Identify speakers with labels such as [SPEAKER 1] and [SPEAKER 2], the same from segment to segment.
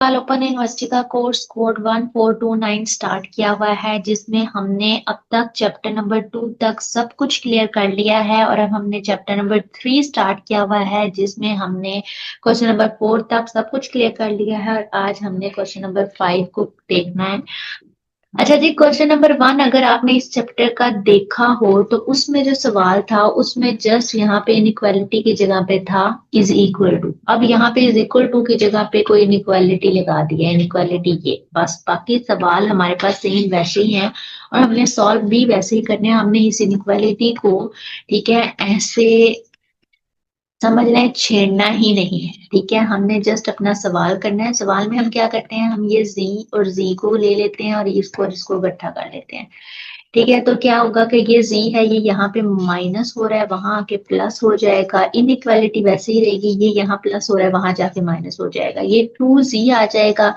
[SPEAKER 1] कल open university का course code 1429 start किया हुआ है, जिसमें हमने अब तक चैप्टर नंबर 2 तक सब कुछ क्लियर कर लिया है। और अब हमने चैप्टर नंबर 3 स्टार्ट किया हुआ है, जिसमें हमने क्वेश्चन नंबर 4 तक सब कुछ क्लियर कर लिया है। और आज हमने क्वेश्चन नंबर 5 को देखना है। अच्छा जी, क्वेश्चन नंबर 1 अगर आपने इस चैप्टर का देखा हो तो उसमें जो सवाल था उसमें जस्ट यहाँ पे इनइक्वालिटी की जगह पे था इज इक्वल टू। अब यहाँ पे इज इक्वल टू की जगह पे कोई इनइक्वालिटी लगा दी है, इनइक्वालिटी ये बस। बाकी सवाल हमारे पास सेम वैसे ही हैं और हमने सॉल्व भी वैसे ही करने हैं। हमने इस इनइक्वालिटी को, ठीक है, ऐसे समझ रहे हैं, छेड़ना ही नहीं है। ठीक है, हमने जस्ट अपना सवाल करना है। सवाल में हम क्या करते हैं, हम ये जी और जी को ले लेते हैं और इसको और इसको इकट्ठा कर लेते हैं। ठीक है, तो क्या होगा कि ये जी है, ये यहाँ पे माइनस हो रहा है, वहां आके प्लस हो जाएगा। इनइक्वालिटी वैसे ही रहेगी, ये यहाँ प्लस हो रहा है, वहां जाके माइनस हो जाएगा। ये 2z आ जाएगा,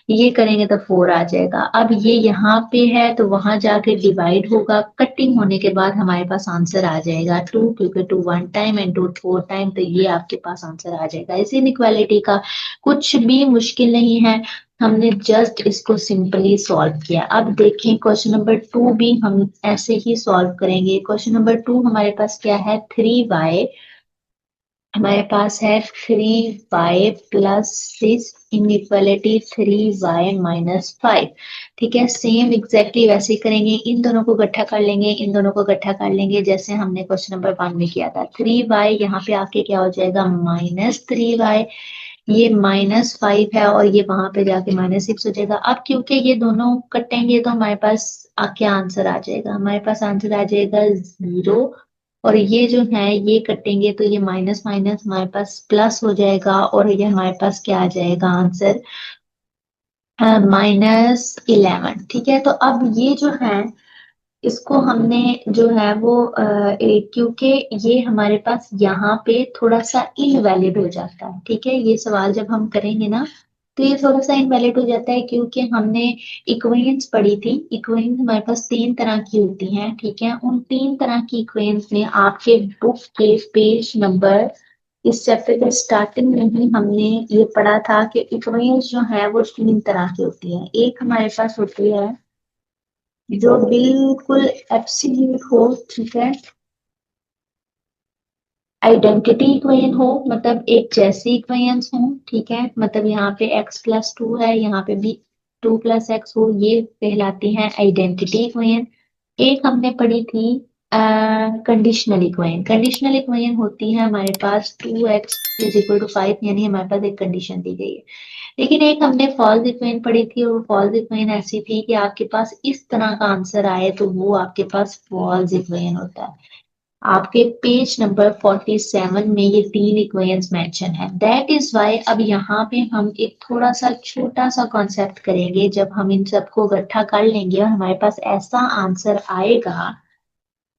[SPEAKER 1] ये करेंगे तो 4 आ जाएगा। अब ये यहाँ पे है तो वहां जाके डिवाइड होगा, कटिंग होने के बाद हमारे पास आंसर आ जाएगा 2, क्योंकि 2 1 टाइम एंड 2 4 टाइम, तो ये आपके पास आंसर आ जाएगा। इस इनइक्वालिटी का कुछ भी मुश्किल नहीं है, हमने जस्ट इसको सिंपली सॉल्व किया। अब देखें क्वेश्चन नंबर 2 भी हम ऐसे ही सॉल्व करेंगे। क्वेश्चन नंबर 2 हमारे पास क्या है, 3y। हमारे पास है 3y plus 6 inequality 3y minus 5। ठीक है, सेम एग्जैक्टली वैसे ही करेंगे। इन दोनों को इकट्ठा कर लेंगे, इन दोनों को इकट्ठा कर लेंगे, जैसे हमने क्वेश्चन नंबर 1 में किया था। 3y यहाँ पे आके क्या हो जाएगा, माइनस 3y। ये माइनस 5 है और ये वहां पे जाके -6 हो जाएगा। अब क्योंकि ये दोनों कटेंगे तो हमारे पास क्या आंसर आ जाएगा, हमारे पास आंसर आ जाएगा 0। और ये जो है ये कटेंगे तो ये माइनस माइनस हमारे पास प्लस हो जाएगा और ये हमारे पास क्या आ जाएगा आंसर, -11। ठीक है, तो अब ये जो है इसको हमने जो है वो क्योंकि ये हमारे पास यहाँ पे थोड़ा सा इनवैलिड हो जाता है। ठीक है, ये सवाल जब हम करेंगे ना तो ये थोड़ा सा इनवैलिड हो जाता है, क्योंकि हमने इक्वेशंस पढ़ी थी। इक्वेशंस हमारे पास 3 तरह की होती हैं। ठीक है, उन 3 तरह की इक्वेशंस में आपके बुक के पेज नंबर, इस चैप्टर के स्टार्टिंग में ही हमने ये पढ़ा था कि इक्वेशंस जो है वो 3 तरह की होती है। एक हमारे पास होती है जो बिल्कुल एब्सोल्यूट हो, ठीक है, आइडेंटिटी इक्वेशन हो, मतलब एक जैसी इक्वेशंस हो। ठीक है, मतलब यहाँ पे x+2 है, यहाँ पे भी 2+x हो, ये कहलाती है आइडेंटिटी इक्वेशन। एक हमने पढ़ी थी कंडीशनल इक्वेशन। कंडीशनल इक्वेशन होती है हमारे पास 2x = 5, यानी हमारे पास एक कंडीशन दी गई है। लेकिन एक हमने फॉल्स इक्वेशन पढ़ी थी और फॉल्स इक्वेशन ऐसी थी कि आपके पास इस तरह का आंसर आए तो वो आपके पास फॉल्स इक्वेशन होता है। आपके पेज नंबर 47 में ये 3 इक्वेशंस मेंशन है। दैट इज वाई अब यहाँ पे हम एक थोड़ा सा छोटा सा कॉन्सेप्ट करेंगे। जब हम इन सबको इकट्ठा कर लेंगे और हमारे पास ऐसा आंसर आएगा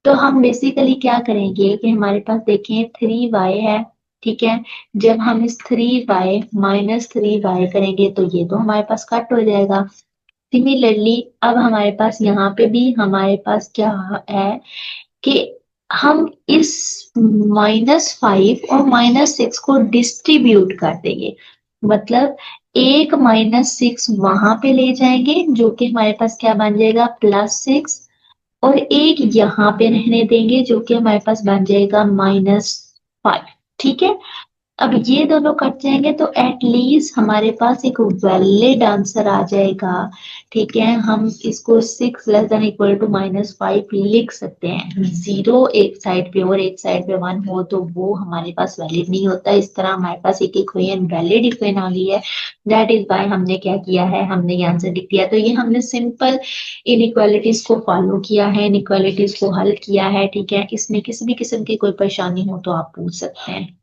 [SPEAKER 1] तो हम बेसिकली क्या करेंगे कि हमारे पास देखें 3y है। ठीक है, जब हम इस 3y माइनस 3y करेंगे तो ये तो हमारे पास कट हो जाएगा। सिमिलरली अब हमारे पास यहाँ पे भी हमारे पास क्या है कि हम इस -5 और -6 को डिस्ट्रीब्यूट कर देंगे। मतलब एक -6 वहां पे ले जाएंगे जो कि हमारे पास क्या बन जाएगा, +6। और एक यहाँ पे रहने देंगे जो कि हमारे पास बन जाएगा -5। ठीक है, अब ये दोनों कट जाएंगे तो एटलीस्ट हमारे पास एक वैलिड आंसर आ जाएगा। ठीक है, हम इसको 6< <= लिख सकते हैं। 0 एक साइड पे और एक साइड पे 1 हो तो वो हमारे पास वैलिड नहीं होता। इस तरह हमारे पास एक इक्वेशन वैलिड इक्वेशन आ गई है। दैट इज बाय हमने क्या किया है, हमने ये आंसर लिख दिया। तो ये हमने सिंपल इनइक्वालिटीज को फॉलो किया है, इनइक्वालिटीज को हल किया है। ठीक है, इसमें किसी भी किस्म की कोई परेशानी हो तो आप पूछ सकते हैं।